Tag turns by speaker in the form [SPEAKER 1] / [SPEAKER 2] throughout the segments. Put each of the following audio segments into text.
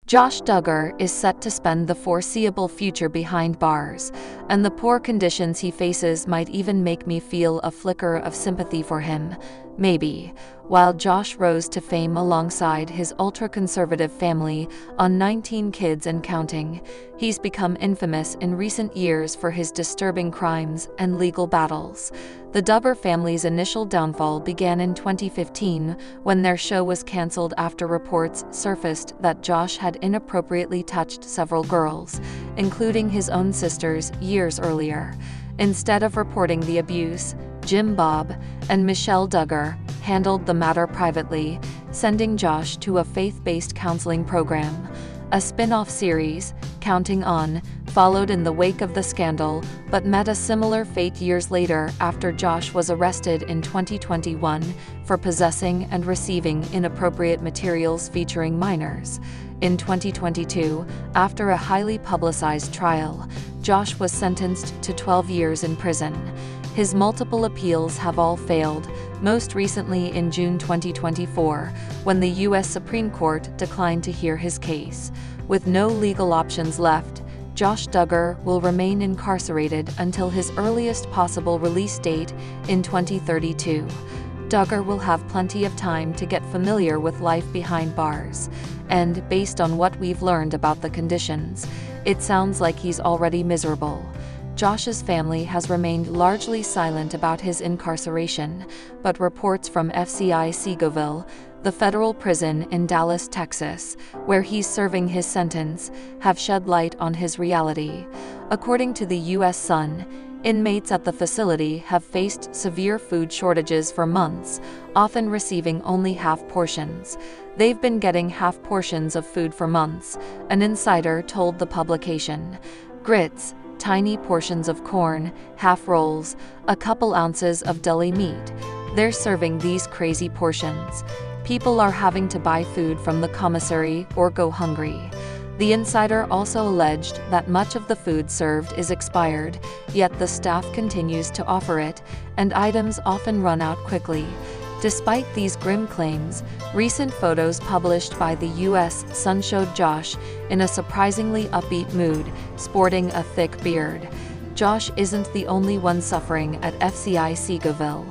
[SPEAKER 1] Josh Duggar is set to spend the foreseeable future behind bars, and the poor conditions he faces might even make me feel a flicker of sympathy for him. Maybe. While Josh rose to fame alongside his ultra-conservative family on 19 Kids and Counting, he's become infamous in recent years for his disturbing crimes and legal battles. The Duggar family's initial downfall began in 2015 when their show was cancelled after reports surfaced that Josh had inappropriately touched several girls, including his own sisters, years earlier. Instead of reporting the abuse, Jim Bob and Michelle Duggar handled the matter privately, sending Josh to a faith-based counseling program. A spin-off series, Counting On, followed in the wake of the scandal, but met a similar fate years later after Josh was arrested in 2021 for possessing and receiving inappropriate materials featuring minors. In 2022, after a highly publicized trial, Josh was sentenced to 12 years in prison. His multiple appeals have all failed, most recently in June 2024, when the U.S. Supreme Court declined to hear his case. With no legal options left, Josh Duggar will remain incarcerated until his earliest possible release date in 2032. Duggar will have plenty of time to get familiar with life behind bars, and based on what we've learned about the conditions, it sounds like he's already miserable. Josh's family has remained largely silent about his incarceration, but reports from FCI Seagoville, the federal prison in Dallas, Texas, where he's serving his sentence, have shed light on his reality. According to the U.S. Sun, inmates at the facility have faced severe food shortages for months, often receiving only half portions. They've been getting half portions of food for months, an insider told the publication. Grits, tiny portions of corn, half rolls, a couple ounces of deli meat. They're serving these crazy portions. People are having to buy food from the commissary or go hungry. The insider also alleged that much of the food served is expired, yet the staff continues to offer it, and items often run out quickly. Despite these grim claims, recent photos published by the U.S. Sun showed Josh in a surprisingly upbeat mood, sporting a thick beard. Josh isn't the only one suffering at FCI Seagoville.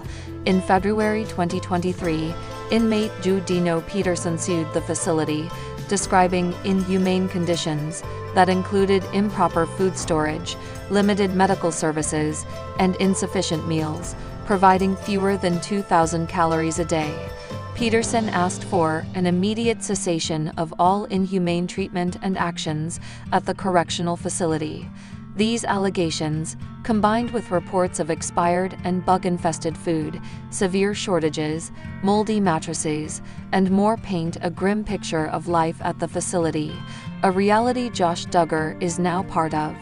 [SPEAKER 1] In February 2023, inmate Drew Dino Peterson sued the facility, describing inhumane conditions that included improper food storage, limited medical services, and insufficient meals, providing fewer than 2,000 calories a day. Peterson asked for an immediate cessation of all inhumane treatment and actions at the correctional facility. These allegations, combined with reports of expired and bug-infested food, severe shortages, moldy mattresses, and more, paint a grim picture of life at the facility, a reality Josh Duggar is now part of.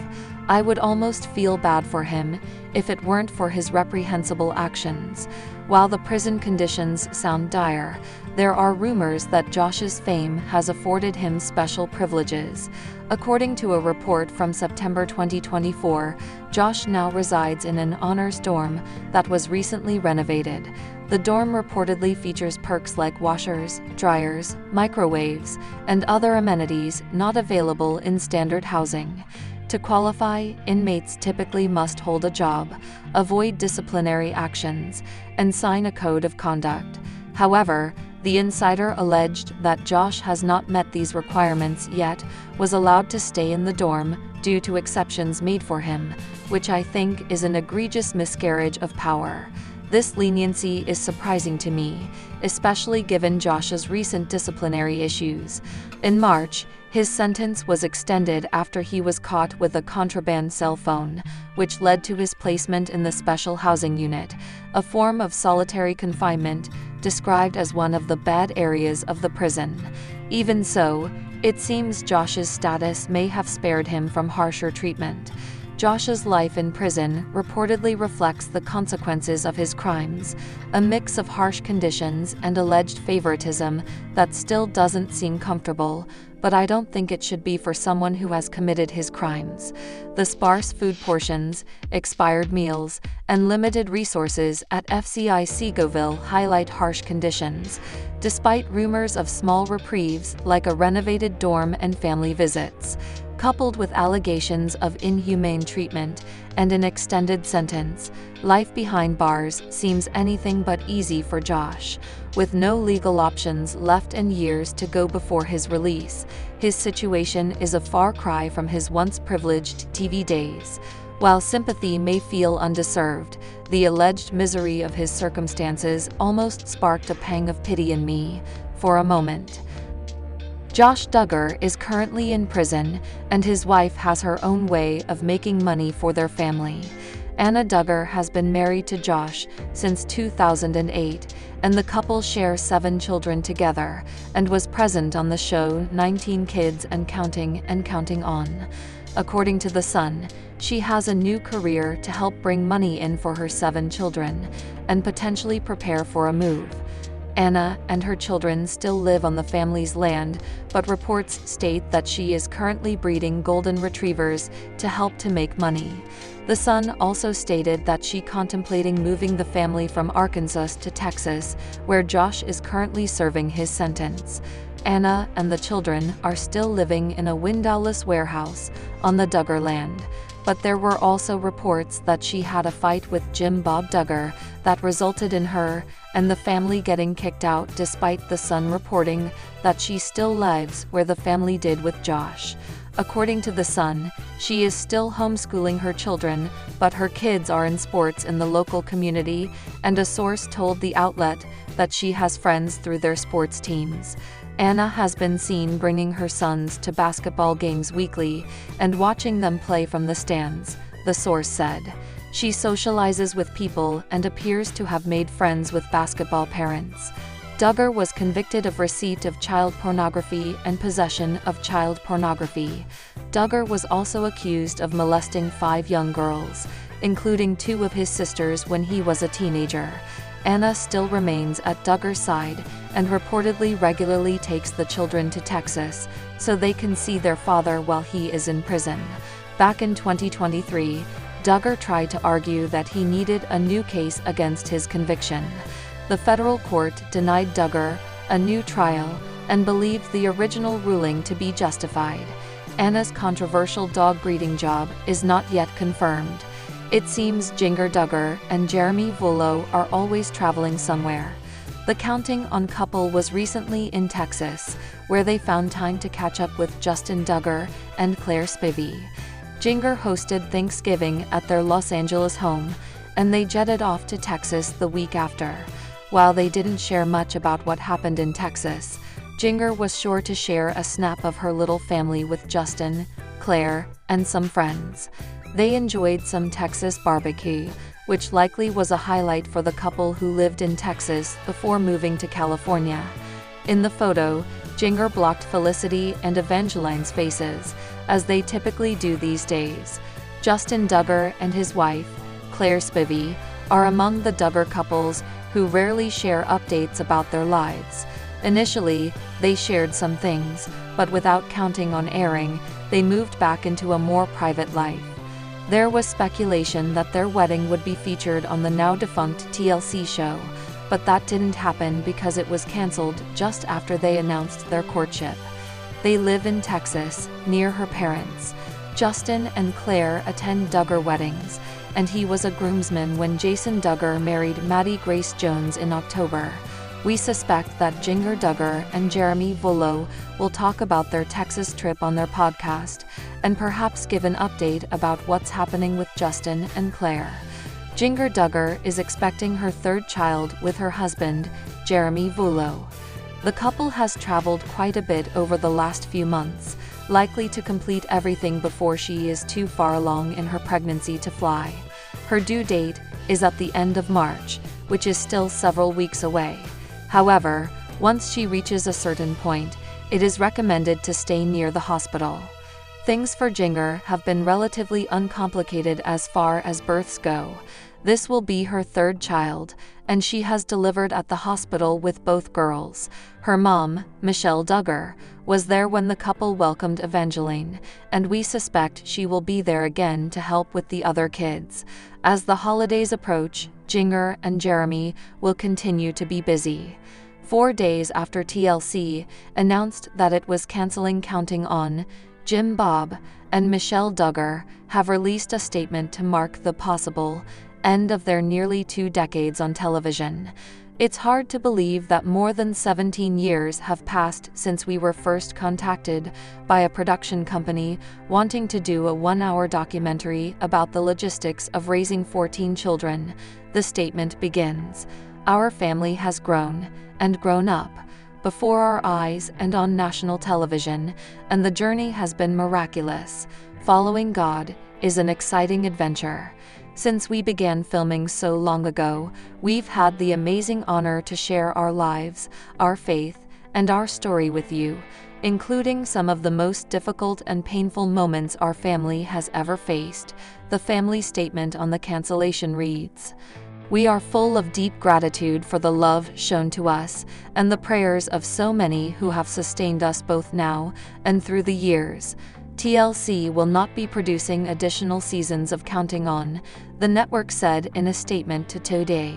[SPEAKER 1] I would almost feel bad for him if it weren't for his reprehensible actions. While the prison conditions sound dire, there are rumors that Josh's fame has afforded him special privileges. According to a report from September 2024, Josh now resides in an honors dorm that was recently renovated. The dorm reportedly features perks like washers, dryers, microwaves, and other amenities not available in standard housing. To qualify, inmates typically must hold a job, avoid disciplinary actions, and sign a code of conduct. However, the insider alleged that Josh has not met these requirements yet was allowed to stay in the dorm due to exceptions made for him, which I think is an egregious miscarriage of power. This leniency is surprising to me, especially given Josh's recent disciplinary issues. In March, his sentence was extended after he was caught with a contraband cell phone, which led to his placement in the special housing unit, a form of solitary confinement described as one of the bad areas of the prison. Even so, it seems Josh's status may have spared him from harsher treatment. Josh's life in prison reportedly reflects the consequences of his crimes, a mix of harsh conditions and alleged favoritism that still doesn't seem comfortable, but I don't think it should be for someone who has committed his crimes. The sparse food portions, expired meals, and limited resources at FCI Seagoville highlight harsh conditions, despite rumors of small reprieves like a renovated dorm and family visits. Coupled with allegations of inhumane treatment and an extended sentence, life behind bars seems anything but easy for Josh. With no legal options left and years to go before his release, his situation is a far cry from his once privileged TV days. While sympathy may feel undeserved, the alleged misery of his circumstances almost sparked a pang of pity in me, for a moment. Josh Duggar is currently in prison, and his wife has her own way of making money for their family. Anna Duggar has been married to Josh since 2008, and the couple share 7 children together, and was present on the show 19 Kids and Counting On. According to The Sun, she has a new career to help bring money in for her 7 children, and potentially prepare for a move. Anna and her children still live on the family's land, but reports state that she is currently breeding golden retrievers to help to make money. The Sun also stated that she contemplating moving the family from Arkansas to Texas, where Josh is currently serving his sentence. Anna and the children are still living in a windowless warehouse on the Duggar land, but there were also reports that she had a fight with Jim Bob Duggar that resulted in her and the family getting kicked out, despite The Sun reporting that she still lives where the family did with Josh. According to The Sun, she is still homeschooling her children, but her kids are in sports in the local community, and a source told the outlet that she has friends through their sports teams. Anna has been seen bringing her sons to basketball games weekly and watching them play from the stands, the source said. She socializes with people and appears to have made friends with basketball parents. Duggar was convicted of receipt of child pornography and possession of child pornography. Duggar was also accused of molesting 5 young girls, including 2 of his sisters when he was a teenager. Anna still remains at Duggar's side and reportedly regularly takes the children to Texas so they can see their father while he is in prison. Back in 2023, Duggar tried to argue that he needed a new case against his conviction. The federal court denied Duggar a new trial and believed the original ruling to be justified. Anna's controversial dog breeding job is not yet confirmed. It seems Duggar Duggar and Jeremy Vullo are always traveling somewhere. The Counting On couple was recently in Texas, where they found time to catch up with Justin Duggar and Claire Spivey. Duggar hosted Thanksgiving at their Los Angeles home, and they jetted off to Texas the week after. While they didn't share much about what happened in Texas, Duggar was sure to share a snap of her little family with Justin, Claire, and some friends. They enjoyed some Texas barbecue, which likely was a highlight for the couple who lived in Texas before moving to California. In the photo, Duggar blocked Felicity and Evangeline's faces, as they typically do these days. Justin Duggar and his wife, Claire Spivey, are among the Duggar couples who rarely share updates about their lives. Initially, they shared some things, but without counting on airing, they moved back into a more private life. There was speculation that their wedding would be featured on the now-defunct TLC show, but that didn't happen because it was canceled just after they announced their courtship. They live in Texas, near her parents. Justin and Claire attend Duggar weddings, and he was a groomsman when Jason Duggar married Maddie Grace Jones in October. We suspect that Duggar Duggar and Jeremy Vullo will talk about their Texas trip on their podcast, and perhaps give an update about what's happening with Justin and Claire. Duggar Duggar is expecting her 3rd child with her husband, Jeremy Vullo. The couple has traveled quite a bit over the last few months, likely to complete everything before she is too far along in her pregnancy to fly. Her due date is at the end of March, which is still several weeks away. However, once she reaches a certain point, it is recommended to stay near the hospital. Things for Duggar have been relatively uncomplicated as far as births go. This will be her third child, and she has delivered at the hospital with both girls. Her mom, Michelle Duggar, was there when the couple welcomed Evangeline, and we suspect she will be there again to help with the other kids. As the holidays approach, Duggar and Jeremy will continue to be busy. 4 days after TLC announced that it was canceling Counting On, Jim Bob and Michelle Duggar have released a statement to mark the possible end of their nearly 2 decades on television. It's hard to believe that more than 17 years have passed since we were first contacted by a production company wanting to do a 1-hour documentary about the logistics of raising 14 children. The statement begins, "Our family has grown and grown up before our eyes and on national television, and the journey has been miraculous. Following God is an exciting adventure. Since we began filming so long ago, we've had the amazing honor to share our lives, our faith, and our story with you, including some of the most difficult and painful moments our family has ever faced." The family statement on the cancellation reads, "We are full of deep gratitude for the love shown to us and the prayers of so many who have sustained us both now and through the years. TLC will not be producing additional seasons of Counting On," the network said in a statement to Today.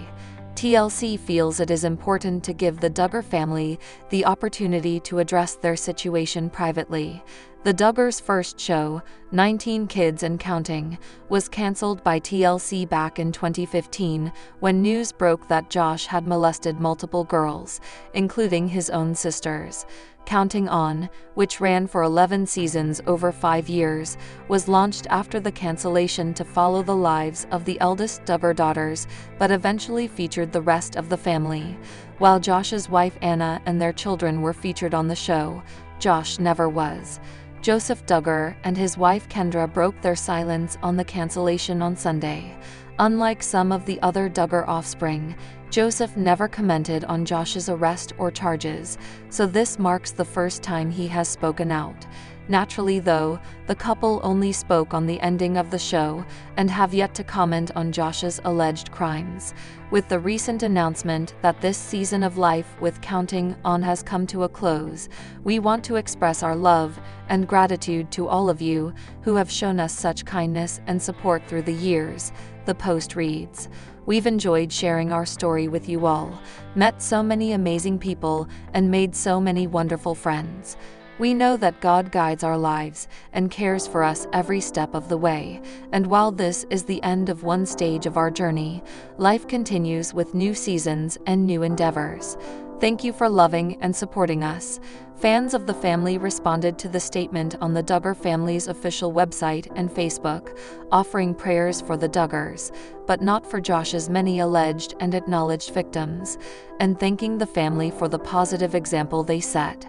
[SPEAKER 1] TLC feels it is important to give the Duggar family the opportunity to address their situation privately. The Duggars' first show, 19 Kids and Counting, was cancelled by TLC back in 2015 when news broke that Josh had molested multiple girls, including his own sisters. Counting On, which ran for 11 seasons over 5 years, was launched after the cancellation to follow the lives of the eldest Duggar daughters, but eventually featured the rest of the family. While Josh's wife Anna and their children were featured on the show, Josh never was. Joseph Duggar and his wife Kendra broke their silence on the cancellation on Sunday. Unlike some of the other Duggar offspring, Joseph never commented on Josh's arrest or charges, so this marks the first time he has spoken out. Naturally, though, the couple only spoke on the ending of the show and have yet to comment on Josh's alleged crimes. With the recent announcement that this season of Life with Counting On has come to a close, we want to express our love and gratitude to all of you who have shown us such kindness and support through the years. The post reads, "We've enjoyed sharing our story with you all, met so many amazing people, and made so many wonderful friends. We know that God guides our lives and cares for us every step of the way, and while this is the end of one stage of our journey, life continues with new seasons and new endeavors. Thank you for loving and supporting us." Fans of the family responded to the statement on the Duggar family's official website and Facebook, offering prayers for the Duggars, but not for Josh's many alleged and acknowledged victims, and thanking the family for the positive example they set.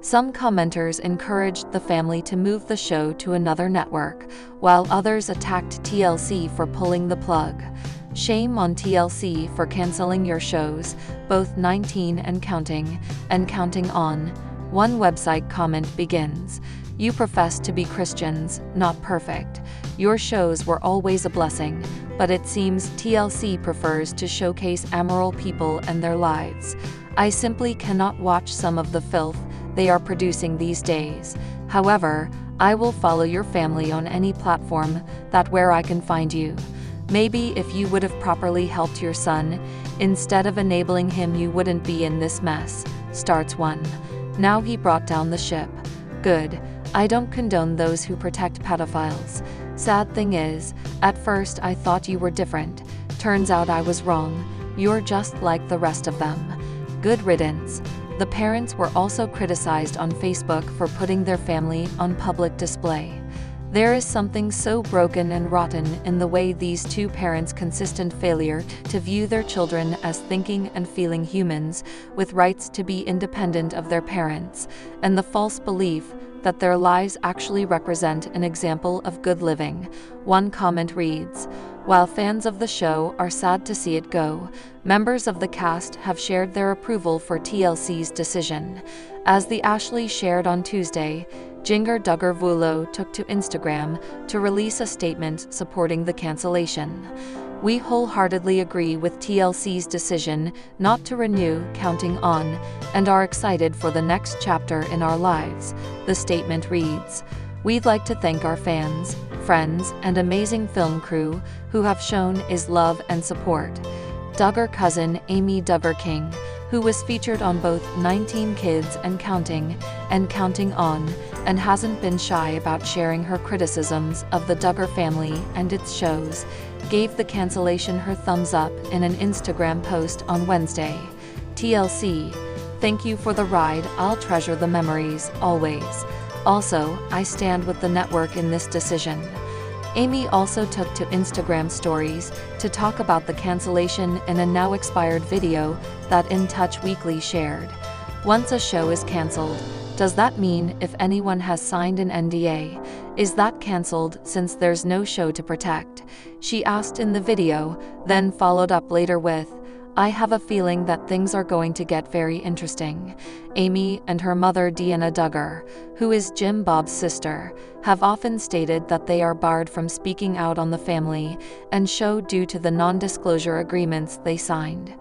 [SPEAKER 1] Some commenters encouraged the family to move the show to another network, while others attacked TLC for pulling the plug. "Shame on TLC for canceling your shows, both 19 and Counting On." One website comment begins, "You profess to be Christians, not perfect. Your shows were always a blessing, but it seems TLC prefers to showcase amoral people and their lives. I simply cannot watch some of the filth they are producing these days. However, I will follow your family on any platform that where I can find you. Maybe if you would have properly helped your son, instead of enabling him, you wouldn't be in this mess." Starts one. "Now he brought down the ship. Good. I don't condone those who protect pedophiles. Sad thing is, at first I thought you were different. Turns out I was wrong. You're just like the rest of them. Good riddance." The parents were also criticized on Facebook for putting their family on public display. There is something so broken and rotten in the way these two parents' consistent failure to view their children as thinking and feeling humans with rights to be independent of their parents, and the false belief that their lives actually represent an example of good living. One comment reads, "While fans of the show are sad to see it go, members of the cast have shared their approval for TLC's decision." As the Ashley shared on Tuesday, Duggar took to Instagram to release a statement supporting the cancellation. We wholeheartedly agree with TLC's decision not to renew Counting On and are excited for the next chapter in our lives. The statement reads, "We'd like to thank our fans, friends, and amazing film crew who have shown us love and support." Duggar cousin Amy Duggar King, who was featured on both 19 Kids and Counting On, and hasn't been shy about sharing her criticisms of the Duggar family and its shows, gave the cancellation her thumbs up in an Instagram post on Wednesday. TLC, "Thank you for the ride, I'll treasure the memories, always. Also, I stand with the network in this decision." Amy also took to Instagram stories to talk about the cancellation in a now expired video that In Touch Weekly shared. "Once a show is cancelled, does that mean if anyone has signed an NDA, is that cancelled since there's no show to protect?" she asked in the video, then followed up later with, "I have a feeling that things are going to get very interesting." Amy and her mother Deanna Duggar, who is Jim Bob's sister, have often stated that they are barred from speaking out on the family and show due to the non-disclosure agreements they signed.